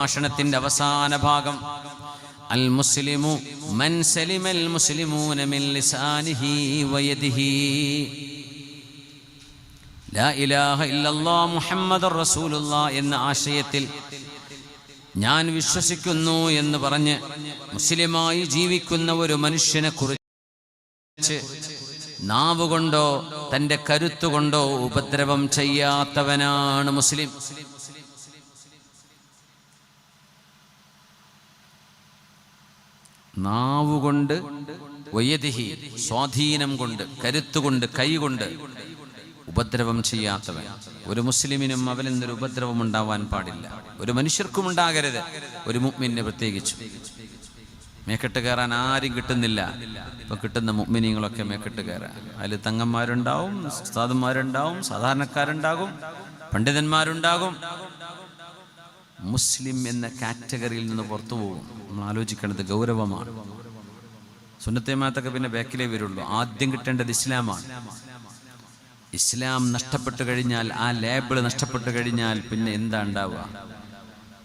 ഭാഷണത്തിന്റെ അവസാന ഭാഗം അൽ മുസ്ലിമു മൻ സലിമൽ മുസ്ലിമൂന മിൻ ലിസാനിഹി വയദിഹി ലാ ഇലാഹ ഇല്ലല്ലാഹ് മുഹമ്മദുർ റസൂലുള്ളാഹ് എന്ന ആശയത്തിൽ ഞാൻ വിശ്വസിക്കുന്നു എന്ന് പറഞ്ഞ് മുസ്ലിമായി ജീവിക്കുന്ന ഒരു മനുഷ്യനെ കുറിച്ച് നാവുകൊണ്ടോ തൻ്റെ കരുത്തുകൊണ്ടോ ഉപദ്രവം ചെയ്യാത്തവനാണ് മുസ്ലിം. നാവുകൊണ്ട്, വയദിഹി സ്വാധീനം കൊണ്ട്, കരുത്തുകൊണ്ട്, കൈകൊണ്ട് ഉപദ്രവം ചെയ്യാത്തവൻ. ഒരു മുസ്ലിമിനും അവനിൽ നിന്നൊരു ഉപദ്രവം ഉണ്ടാവാൻ പാടില്ല. ഒരു മനുഷ്യർക്കും ഉണ്ടാകരുത്, ഒരു മുഅ്മിനിന് പ്രത്യേകിച്ചു. മേക്കെട്ട് കയറാൻ ആരും കിട്ടുന്നില്ല. ഇപ്പൊ കിട്ടുന്ന മുഅ്മിനീങ്ങളൊക്കെ മേക്കെട്ട് കയറാൻ. അതിൽ തങ്ങന്മാരുണ്ടാവും, ഉസ്താദന്മാരുണ്ടാവും, സാധാരണക്കാരുണ്ടാകും, പണ്ഡിതന്മാരുണ്ടാകും. മുസ്ലിം എന്ന കാറ്റഗറിയിൽ നിന്ന് പുറത്തു പോകും. നമ്മൾ ആലോചിക്കേണ്ടത് ഗൗരവമാണ്. സുന്നത്തെ ജമാഅത്തൊക്കെ പിന്നെ ബാക്കിലേ വരുള്ളൂ. ആദ്യം കിട്ടേണ്ടത് ഇസ്ലാമാണ്. ഇസ്ലാം നഷ്ടപ്പെട്ടു കഴിഞ്ഞാൽ, ആ ലേബിൾ നഷ്ടപ്പെട്ടു കഴിഞ്ഞാൽ പിന്നെ എന്താ ഉണ്ടാവുക?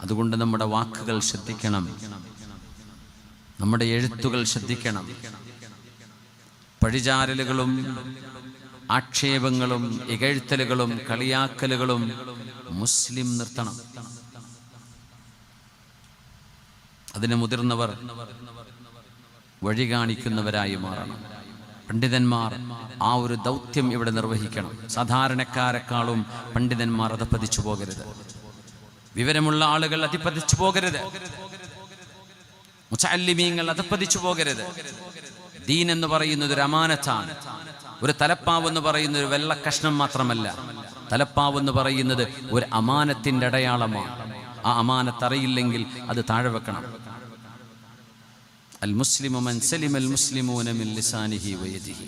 അതുകൊണ്ട് നമ്മുടെ വാക്കുകൾ ശ്രദ്ധിക്കണം, നമ്മുടെ എഴുത്തുകൾ ശ്രദ്ധിക്കണം. പഴിചാരലുകളും ആക്ഷേപങ്ങളും ഇകഴ്ത്തലുകളും കളിയാക്കലുകളും മുസ്ലിം നിർത്തണം. അതിന് മുതിർന്നവർ വഴി കാണിക്കുന്നവരായി മാറണം. പണ്ഡിതന്മാർ ആ ഒരു ദൗത്യം ഇവിടെ നിർവഹിക്കണം. സാധാരണക്കാരെക്കാളും പണ്ഡിതന്മാർ അധപ്പതിച്ചു പോകരുത്. വിവരമുള്ള ആളുകൾ അധപ്പതിച്ചു പോകരുത്. മുതഅല്ലിമീങ്ങൾ അധപ്പതിച്ചു പോകരുത്. ദീൻ എന്ന് പറയുന്നത് ഒരു അമാനത്താണ്. ഒരു തലപ്പാവ് എന്ന് പറയുന്നത് ഒരു വെള്ള കഷ്ണം മാത്രമല്ല. തലപ്പാവ് എന്ന് പറയുന്നത് ഒരു അമാനത്തിന്റെ അടയാളമാണ്. ആ അമാനത്ത് അറിയില്ലെങ്കിൽ അത് താഴെ വെക്കണം. അൽ മുസ്ലിമു മൻ സലിമൽ മുസ്ലിമൂന മിൻ ലിസാനിഹി വയദിഹി.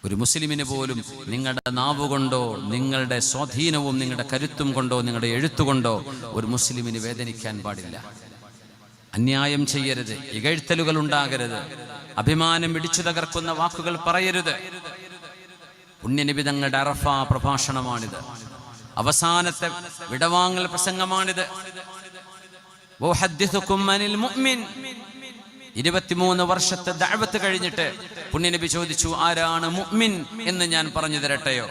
ഒരു മുസ്ലിമിന് പോലും നിങ്ങളുടെ നാവുകൊണ്ടോ നിങ്ങളുടെ സ്വാധീനവും നിങ്ങളുടെ കരുത്തും കൊണ്ടോ നിങ്ങളുടെ എഴുത്തുകൊണ്ടോ ഒരു മുസ്ലിമിന് വേദനിക്കാൻ പാടില്ല. അന്യായം ചെയ്യരുത്, ഇകഴ്ത്തലുകൾ ഉണ്ടാകരുത്, അഭിമാനം ഇടിച്ചു തകർക്കുന്ന വാക്കുകൾ പറയരുത്. പുണ്യനബി തങ്ങളുടെ അറഫ പ്രഭാഷണമാണിത്. അവസാനത്തെ വിടവാങ്ങൽ പ്രസംഗമാണിത്. 23 വർഷത്തെ ദഅവത്ത് കഴിഞ്ഞിട്ട് പുണ്യനബി ചോദിച്ചു, ആരാണ് മുഅ്മിൻ എന്ന് ഞാൻ പറഞ്ഞു തരട്ടെയോ?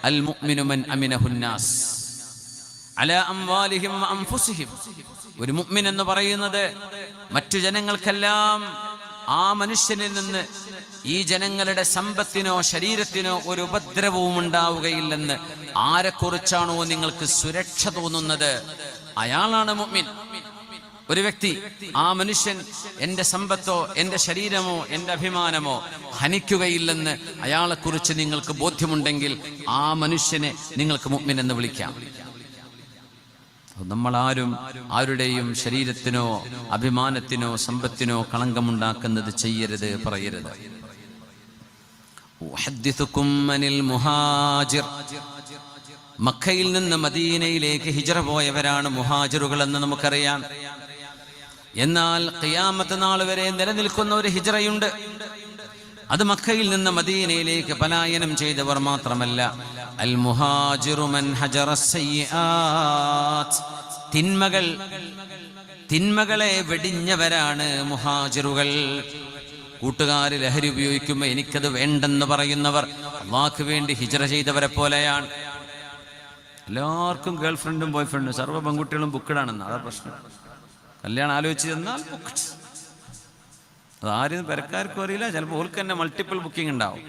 അൽ മുഅ്മിനു മൻ അമിനഹുന്നാസ് അലാ അംവാലിഹിം വ അൻഫുസിഹിം. ഒരു മുഅ്മിൻ എന്ന് പറയുന്നത് മറ്റു ജനങ്ങൾക്കെല്ലാം ആ മനുഷ്യനിൽ നിന്ന് ഈ ജനങ്ങളുടെ സമ്പത്തിനോ ശരീരത്തിനോ ഒരു ഉപദ്രവവും ഉണ്ടാവുകയില്ലെന്ന് ആരെക്കുറിച്ചാണോ നിങ്ങൾക്ക് സുരക്ഷ തോന്നുന്നത്, അയാളാണ് മുഅ്മിൻ. ഒരു വ്യക്തി, ആ മനുഷ്യൻ എൻ്റെ സമ്പത്തോ എൻ്റെ ശരീരമോ എൻ്റെ അഭിമാനമോ ഹനിക്കുകയില്ലെന്ന് അയാളെക്കുറിച്ച് നിങ്ങൾക്ക് ബോധ്യമുണ്ടെങ്കിൽ ആ മനുഷ്യനെ നിങ്ങൾക്ക് മുഅ്മിൻ എന്ന് വിളിക്കാം. നമ്മളാരും ആരുടെയും ശരീരത്തിനോ അഭിമാനത്തിനോ സമ്പത്തിനോ കളങ്കമുണ്ടാക്കുന്നത് ചെയ്യരുത്, പറയരുത്. ഉഹദ്ദിസുകും അനിൽ മുഹാജിർ. മക്കയിൽ നിന്ന് മദീനയിലേക്ക് ഹിജ്റ പോയവരാണ് മുഹാജിറുകൾ എന്ന് നമുക്കറിയാം. എന്നാൽ ഖിയാമത്ത് നാൾ വരെ നിലനിൽക്കുന്ന ഒരു ഹിജ്റയുണ്ട്. അത് മക്കയിൽ നിന്ന് മദീനയിലേക്ക് പലായനം ചെയ്തവർ മാത്രമല്ല. അൽ മുഹാജിറു മൻ ഹജറ സയ്യിആത്ത്. തിന്മകളെ വെടിഞ്ഞവരാണ് മുഹാജിറുകൾ. കൂട്ടുകാർ ലഹരി ഉപയോഗിക്കുമ്പോൾ എനിക്കത് വേണ്ടെന്ന് പറയുന്നവർ അല്ലാഹുവിന് വേണ്ടി ഹിജ്റ ചെയ്തവരെ പോലെയാണ്. എല്ലാവർക്കും ഗേൾ ഫ്രണ്ടും ബോയ് ഫ്രണ്ടും സർവ്വ പെൺകുട്ടികളും ബുക്കിടാണെന്ന്. അതാ പ്രശ്നം. കല്യാണം ആലോചിച്ച് തന്നാൽ ബുക്ക്ഡ്. അതാരും പെരക്കാർക്കും അറിയില്ല. ചിലപ്പോൾ ഓൾക്ക് തന്നെ മൾട്ടിപ്പിൾ ബുക്കിംഗ് ഉണ്ടാവും.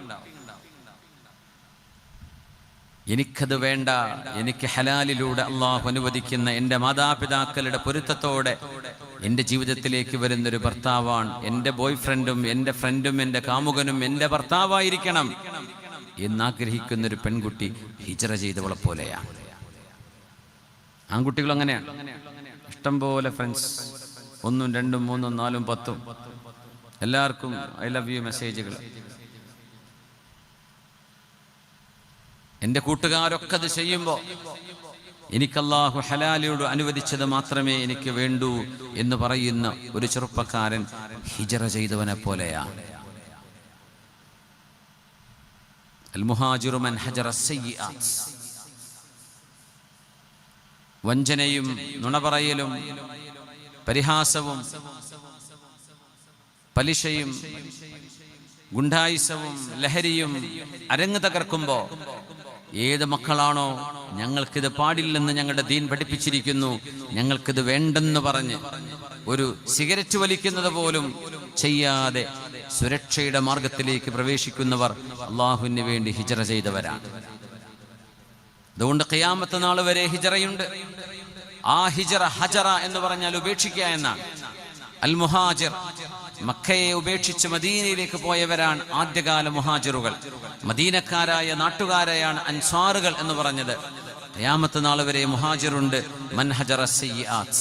എനിക്കത് വേണ്ട, എനിക്ക് ഹലാലിലൂടെ അള്ളാഹു അനുവദിക്കുന്ന എൻ്റെ മാതാപിതാക്കളുടെ പൊരുത്തത്തോടെ എൻ്റെ ജീവിതത്തിലേക്ക് വരുന്നൊരു ഭർത്താവാണ് എൻ്റെ ബോയ് ഫ്രണ്ടും എൻ്റെ ഫ്രണ്ടും എൻ്റെ കാമുകനും എൻ്റെ ഭർത്താവായിരിക്കണം എന്നാഗ്രഹിക്കുന്നൊരു പെൺകുട്ടി ഹിജ്റ ചെയ്തവളെ പോലെയാണ്. ആൺകുട്ടികൾ അങ്ങനെയാണ്. ഇഷ്ടംപോലെ ഫ്രണ്ട്സ്, 1, 2, 3, 4, 10. എല്ലാവർക്കും ഐ ലവ് യു മെസ്സേജുകൾ. എൻ്റെ കൂട്ടുകാരൊക്കെ അത് ചെയ്യുമ്പോൾ എനിക്ക് അല്ലാഹു ഹലാലിയോട് അനുവദിച്ചത് മാത്രമേ എനിക്ക് വേണ്ടൂ എന്ന് പറയുന്ന ഒരു ചെറുപ്പക്കാരൻ ഹിജ്റ ചെയ്തവനെ പോലെയാണ്. അൽ മുഹാജിറു മൻ ഹജറ സയ്യിആത്ത്. വഞ്ചനയും നുണ പറയലും പരിഹാസവും പലിശയും ഗുണ്ടായിസവും ലഹരിയും അരങ്ങ് തകർക്കുമ്പോൾ ഏത് മക്കളാണോ ഞങ്ങൾക്കിത് പാടില്ലെന്ന് ഞങ്ങളുടെ ദീൻ പഠിപ്പിച്ചിരിക്കുന്നു, ഞങ്ങൾക്കിത് വേണ്ടെന്ന് പറഞ്ഞ് ഒരു സിഗരറ്റ് വലിക്കുന്നത് പോലും ചെയ്യാതെ സുരക്ഷയുടെ മാർഗത്തിലേക്ക് പ്രവേശിക്കുന്നവർ അള്ളാഹുവിന് വേണ്ടി ഹിജറ ചെയ്തവരാണ്. അതുകൊണ്ട് ഖിയാമത്ത് നാൾ വരെ ഹിജറയുണ്ട്. ആ ഹിജറ, ഹജറ എന്ന് പറഞ്ഞാൽ ഉപേക്ഷിക്കുക എന്നാണ്. അൽ മുഹാജിർ, മക്കയെ ഉപേക്ഷിച്ച് മദീനയിലേക്ക് പോയവരാണ് ആദ്യകാല മുഹാജിറുകൾ. മദീനക്കാരായ നാട്ടുകാരെയാണ് അൻസാറുകൾ എന്ന് പറഞ്ഞത്. ഖിയാമത്ത് നാൾ വരെ മുഹാജിറുണ്ട്. മൻ ഹജറ സയ്യിആത്ത്,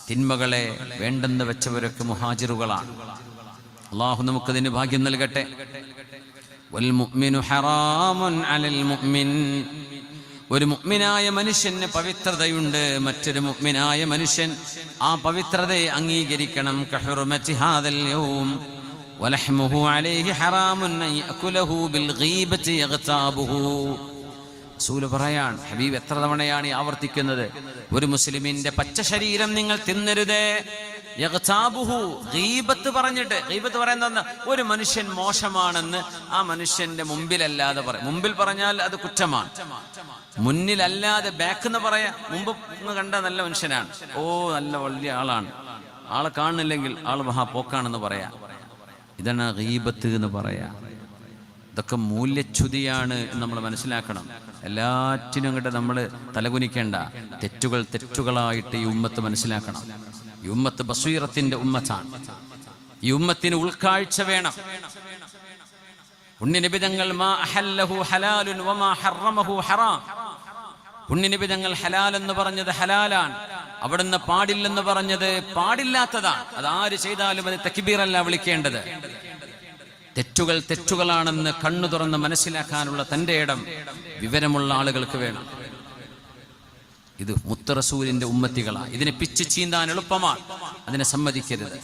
തിന്മകളെ വേണ്ടെന്ന് വെച്ചവരൊക്കെ മുഹാജിറുകളാണ്. അള്ളാഹു നമുക്കതിന് ഭാഗ്യം നൽകട്ടെ. വൽ മുഅ്മിനു ഹറാമുൻ അലൽ മുഅ്മിൻ, ഒരു മുഅ്മിനായ മനുഷ്യന് പവിത്രതയുണ്ട്. മറ്റൊരു മുഅ്മിനായ മനുഷ്യൻ ആ പവിത്രതയെ അംഗീകരിക്കണം. കഹുർമതി ഹാദൽ യൗം വലഹ്മുഹു അലൈഹി ഹറാമുൻ അൻ യഅകുലഹു ബിൽ ഗീബതി യഗ്താബുഹു. റസൂൽ പറയാൻ, ഹബീബ് എത്ര തവണയാണ് ഈ ആവർത്തിക്കുന്നത്? ഒരു മുസ്ലിമിന്റെ പച്ച ശരീരം നിങ്ങൾ തിന്നരുതേ. യഗ്താബുഹു, ഗീബത്ത് പറഞ്ഞിട്ട്. ഗീബത്ത് പറയുന്നത് ഒരു മനുഷ്യൻ മോശമാണെന്ന് ആ മനുഷ്യന്റെ മുമ്പിലല്ലാതെ പറയും. മുമ്പിൽ പറഞ്ഞാൽ അത് കുറ്റമാണ്. മുന്നിലല്ലാതെ ബാക്ക് എന്ന് പറയാ. മുമ്പ് കണ്ട നല്ല മനുഷ്യനാണ്, ഓ നല്ല വലിയ ആളാണ്, ആളെ കാണുന്നില്ലെങ്കിൽ ആള് മഹാപോക്കാണെന്ന് പറയാ. ഇതാണ് ഗീബത്ത് എന്ന് പറയാ. ഇതൊക്കെ മൂല്യച്യുതിയാണ് എന്ന് നമ്മൾ മനസ്സിലാക്കണം. എല്ലാറ്റിനും അങ്ങോട്ട് നമ്മൾ തലകുനിക്കേണ്ട. തെറ്റുകൾ തെറ്റുകളായിട്ട് ഈ ഉമ്മത്ത് മനസ്സിലാക്കണം. ഈ ഉമ്മത്ത് ബസീറത്തിന്റെ ഉമ്മത്താണ്. ഈ ഉമ്മത്തിന് ഉൾക്കാഴ്ച വേണം. പുണ്യനിബിതങ്ങൾ മാ അഹല്ലഹു ഹലാലുൻ വമാ ഹറമഹു ഹറാം. പുണ്യനിബിതങ്ങൾ ഹലാൽ എന്ന് പറഞ്ഞത് ഹലാലാണ്, അവിടുന്ന് പാടില്ലെന്ന് പറഞ്ഞത് പാടില്ലാത്തതാണ്. അതാര് ചെയ്താലും അത് തക്ബീറല്ല വിളിക്കേണ്ടത്. തെറ്റുകൾ തെറ്റുകളാണെന്ന് കണ്ണു തുറന്ന് മനസ്സിലാക്കാനുള്ള തന്റെ ഇടം വിവരമുള്ള ആളുകൾക്ക് വേണം. ഇത് മുത്ത് റസൂലിന്റെ ഉമ്മത്തികളാണ്. ഇതിനെ പിച്ച് ചീന്താൻ എളുപ്പമാണ്, അതിനെ സമ്മതിക്കരുത്.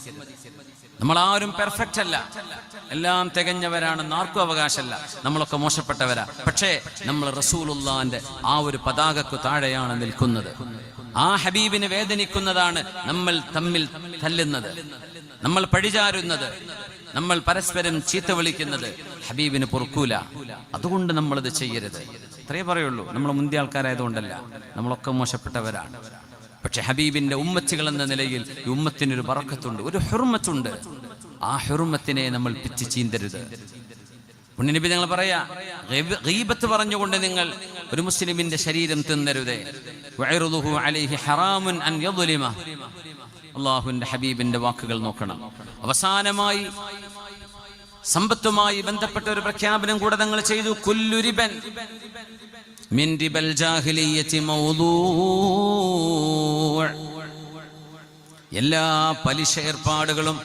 നമ്മളാരും പെർഫെക്റ്റ് അല്ല, എല്ലാം തികഞ്ഞവരാണെന്ന് ആർക്കും അവകാശമല്ല. നമ്മളൊക്കെ മോശപ്പെട്ടവരാ. പക്ഷേ നമ്മൾ റസൂലുള്ളാന്റെ ആ ഒരു പതാകക്ക് താഴെയാണ് നിൽക്കുന്നത്. ആ ഹബീബിനെ വേദനിക്കുന്നതാണ് നമ്മൾ തമ്മിൽ തല്ലുന്നത്, നമ്മൾ പഴിചാരുന്നത്, നമ്മൾ പരസ്പരം ചീത്ത വിളിക്കുന്നത്. ഹബീബിന് പൊറുക്കൂല. അതുകൊണ്ട് നമ്മളത് ചെയ്യരുത്. അത്രേ പറയുള്ളൂ. നമ്മൾ മുന്തിയ ആൾക്കാരായതുകൊണ്ടല്ല, നമ്മളൊക്കെ മോശപ്പെട്ടവരാണ്. പക്ഷെ ഹബീബിന്റെ ഉമ്മത്തികൾ എന്ന നിലയിൽ ഈ ഉമ്മത്തിനൊരു ബറക്കത്തുണ്ട്, ഒരു ഹുർമത്തുണ്ട്. ആ ഹുർമത്തിനെ നമ്മൾ പിച്ച് ചീന്തരുത്. പുണ്യനബി ഞങ്ങൾ പറയാ, ഗീബത്ത് പറഞ്ഞുകൊണ്ട് നിങ്ങൾ ഒരു മുസ്ലിമിന്റെ ശരീരം തിന്നരുതേ. വഅർദുഹു അലൈഹി ഹറാമുൻ അൻ യദ്ലിമ. അല്ലാഹുവിന്റെ ഹബീബിന്റെ വാക്കുകൾ നോക്കണം. അവസാനമായി സമ്പത്തുമായി ബന്ധപ്പെട്ട ഒരു പ്രഖ്യാപനം കൂടെ തങ്ങൾ ചെയ്തു. കുല്ലു റിബൻ മിൻ റിബൽ ജാഹിലിയ്യതി മൗദൂ. എല്ലാ പലിശ ഏർപ്പാടുകളും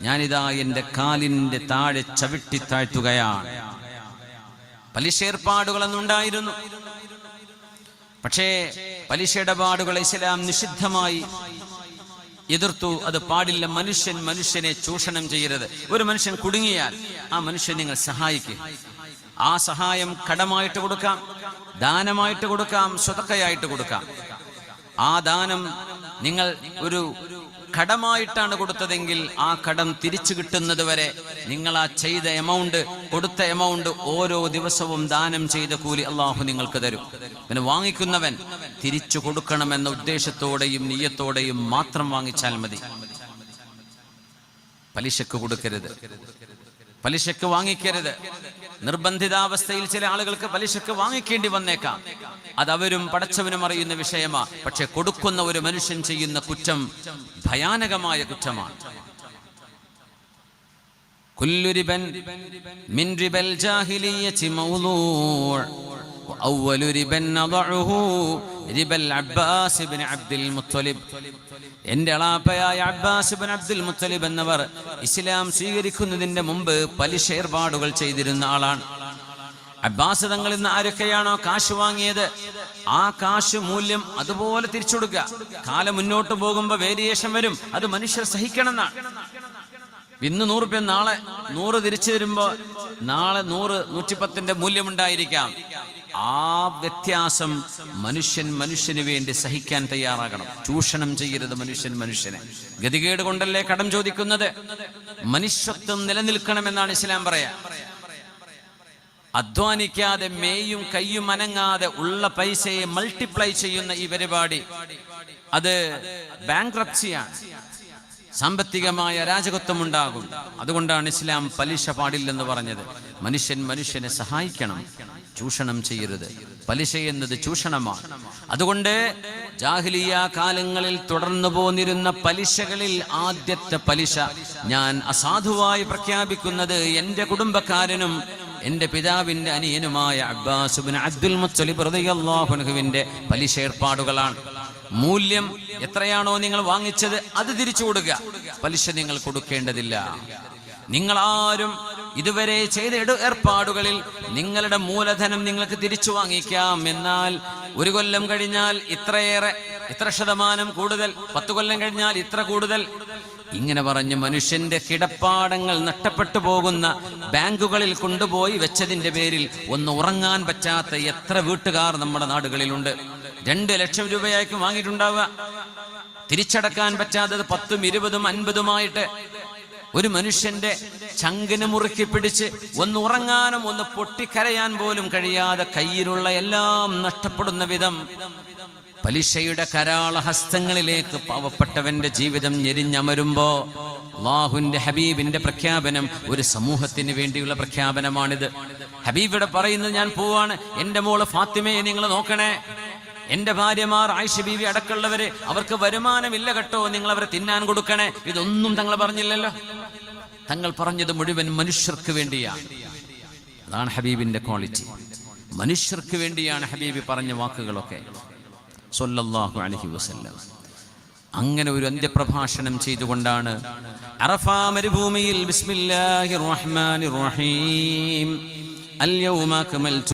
ഞാനിതാ എൻ്റെ കാലിൻ്റെ താഴെ ചവിട്ടി താഴ്ത്തുകയാണ്. പലിശ ഏർപ്പാടുകളെന്നുണ്ടായിരുന്നു, പക്ഷേ പലിശ ഇടപാടുകൾ ഇസ്ലാം നിഷിദ്ധമായി എതിർത്തു. അത് പാടില്ല. മനുഷ്യനെ ചൂഷണം ചെയ്യരുത്. ഒരു മനുഷ്യൻ കുടുങ്ങിയാൽ ആ മനുഷ്യൻ നിങ്ങൾ സഹായിക്കുക. ആ സഹായം കടമായിട്ട് കൊടുക്കാം, ദാനമായിട്ട് കൊടുക്കാം, സ്വതക്കയായിട്ട് കൊടുക്കാം. ആ ദാനം നിങ്ങൾ ഒരു കടമായിട്ടാണ് കൊടുത്തതെങ്കിൽ ആ കടം തിരിച്ചു കിട്ടുന്നത് വരെ നിങ്ങൾ ആ ചെയ്ത എമൗണ്ട്, കൊടുത്ത എമൗണ്ട് ഓരോ ദിവസവും ദാനം ചെയ്ത കൂലി അള്ളാഹു നിങ്ങൾക്ക് തരും. പിന്നെ വാങ്ങിക്കുന്നവൻ തിരിച്ചു കൊടുക്കണമെന്ന ഉദ്ദേശത്തോടെയും നിയ്യത്തോടെയും മാത്രം വാങ്ങിച്ചാൽ മതി. പലിശക്ക് കൊടുക്കരുത്, പലിശക്ക് വാങ്ങിക്കരുത്. നിർബന്ധിതാവസ്ഥയിൽ ചില ആളുകൾക്ക് പലിശക്ക് വാങ്ങിക്കേണ്ടി വന്നേക്കാം. അതവരും പടച്ചവനും അറിയുന്ന വിഷയമാ. പക്ഷെ കൊടുക്കുന്ന ഒരു മനുഷ്യൻ ചെയ്യുന്ന കുറ്റം ഭയാനകമായ കുറ്റമാണ്. കുല്ലു റിബൻ മിൻ റിബൽ ജാഹിലിയ്യതി മൗദൂ' വഅവ്വലു റിബൻ നദഉഹു റിബൽ അബ്ബാസ് ഇബ്നു അബ്ദുൽ മുത്തലിബ്. എന്റെ അളാപ്പയായ അബ്ബാസ് ഇബ്നു അബ്ദുൽ മുത്തലിബ് എന്നവർ ഇസ്ലാം സ്വീകരിക്കുന്നതിന്റെ മുമ്പ് പലിശ ഏർപ്പാടുകൾ ചെയ്തിരുന്ന ആളാണ്. അബ്ബാസ് തങ്ങളിൽ നിന്ന് ആരൊക്കെയാണോ കാശ് വാങ്ങിയത് ആ കാശ് മൂല്യം അതുപോലെ തിരിച്ചു കൊടുക്കുക. കാലം മുന്നോട്ട് പോകുമ്പോൾ വേരിയേഷൻ വരും, അത് മനുഷ്യർ സഹിക്കണം എന്നാണ്. ഇന്ന് 100 രൂപ, നാളെ 100 തിരിച്ചു വരുമ്പോ നാളെ 100, 110 മൂല്യമുണ്ടായിരിക്കാം. ആ വ്യത്യാസം മനുഷ്യന് വേണ്ടി സഹിക്കാൻ തയ്യാറാകണം. ചൂഷണം ചെയ്യരുത് മനുഷ്യനെ. ഗതികേട് കൊണ്ടല്ലേ കടം ചോദിക്കുന്നത്? മനുഷ്യത്വം നിലനിൽക്കണമെന്നാണ് ഇസ്ലാം പറയാ. അധ്വാനിക്കാതെ മേയും കയ്യും അനങ്ങാതെ ഉള്ള പൈസയെ മൾട്ടിപ്ലൈ ചെയ്യുന്ന ഈ പരിപാടി അത് ബാങ്ക്രപ്സിയാണ്. സാമ്പത്തികമായ അരാജകത്വം ഉണ്ടാകും. അതുകൊണ്ടാണ് ഇസ്ലാം പലിശ പാടില്ലെന്ന് പറഞ്ഞത്. മനുഷ്യനെ സഹായിക്കണം, ചൂഷണം ചെയ്യരുത്. പലിശ എന്നത് ചൂഷണമാണ്. അതുകൊണ്ട് ജാഹിലിയ കാലങ്ങളിൽ തുടർന്നു പോന്നിരുന്ന പലിശകളിൽ ആദ്യത്തെ പലിശ ഞാൻ അസാധുവായി പ്രഖ്യാപിക്കുന്നത് എൻ്റെ കുടുംബക്കാരനും എൻ്റെ പിതാവിൻ്റെ അനിയനുമായ അബ്ബാസ് ഇബ്നു അബ്ദുൽ മുത്തലിബ് റളിയല്ലാഹു അൻഹുവിൻ്റെ പലിശ ഏർപ്പാടുകളാണ്. മൂല്യം എത്രയാണോ നിങ്ങൾ വാങ്ങിച്ചത് അത് തിരിച്ചു കൊടുക്കുക. പലിശ നിങ്ങൾ കൊടുക്കേണ്ടതില്ല. നിങ്ങളാരും ഇതുവരെ ചെയ്ത ഏർപ്പാടുകളിൽ നിങ്ങളുടെ മൂലധനം നിങ്ങൾക്ക് തിരിച്ചു വാങ്ങിക്കാം. എന്നാൽ 1 കൊല്ലം കഴിഞ്ഞാൽ ഇത്ര ശതമാനം കൂടുതൽ, 10 കൊല്ലം കഴിഞ്ഞാൽ ഇത്ര കൂടുതൽ, ഇങ്ങനെ പറഞ്ഞ് മനുഷ്യന്റെ കിടപ്പാടങ്ങൾ നഷ്ടപ്പെട്ടു പോകുന്ന ബാങ്കുകളിൽ കൊണ്ടുപോയി വെച്ചതിന്റെ പേരിൽ ഒന്ന് ഉറങ്ങാൻ പറ്റാത്ത എത്ര വീട്ടുകാർ നമ്മുടെ നാടുകളിലുണ്ട്. 2 ലക്ഷം രൂപയായിരിക്കും വാങ്ങിയിട്ടുണ്ടാവുക. തിരിച്ചടക്കാൻ പറ്റാത്തത് 10ഉം 20ഉം 50ഉമായിട്ട് ഒരു മനുഷ്യന്റെ ചങ്കിന് മുറുക്കി പിടിച്ച് ഒന്ന് ഉറങ്ങാനും ഒന്ന് പൊട്ടിക്കരയാൻ പോലും കഴിയാതെ കയ്യിലുള്ള എല്ലാം നഷ്ടപ്പെടുന്ന വിധം പലിശയുടെ കരാള ഹസ്തങ്ങളിലേക്ക് പാവപ്പെട്ടവന്റെ ജീവിതം ഞെരിഞ്ഞമരുമ്പോ അല്ലാഹുവിന്റെ ഹബീബിന്റെ പ്രഖ്യാപനം ഒരു സമൂഹത്തിന് വേണ്ടിയുള്ള പ്രഖ്യാപനമാണിത്. ഹബീബിവിടെ പറയുന്നത്, ഞാൻ പോവാണ്, എൻ്റെ മോള് ഫാത്തിമയെ നിങ്ങൾ നോക്കണേ, എൻ്റെ ഭാര്യമാർ ആയിഷ ബീവി അടക്കമുള്ളവര് അവർക്ക് വരുമാനമില്ല കേട്ടോ, നിങ്ങൾ അവരെ തിന്നാൻ കൊടുക്കണേ. ഇതൊന്നും തങ്ങൾ പറഞ്ഞില്ലല്ലോ. തങ്ങൾ പറഞ്ഞത് മുഴുവൻ മനുഷ്യർക്ക് വേണ്ടിയാണ്. അതാണ് ഹബീബിന്റെ ക്വാളിറ്റി. മനുഷ്യർക്ക് വേണ്ടിയാണ് ഹബീബി പറഞ്ഞ വാക്കുകളൊക്കെ സ്വല്ലല്ലാഹു അലൈഹി വസല്ലം. അങ്ങനെ ഒരു അന്ത്യപ്രഭാഷണം ചെയ്തുകൊണ്ടാണ് അറഫാ മരുഭൂമിയിൽ ബിസ്മില്ലാഹിർ റഹ്മാനിർ റഹീം അൽ യൗമ അക്മൽതു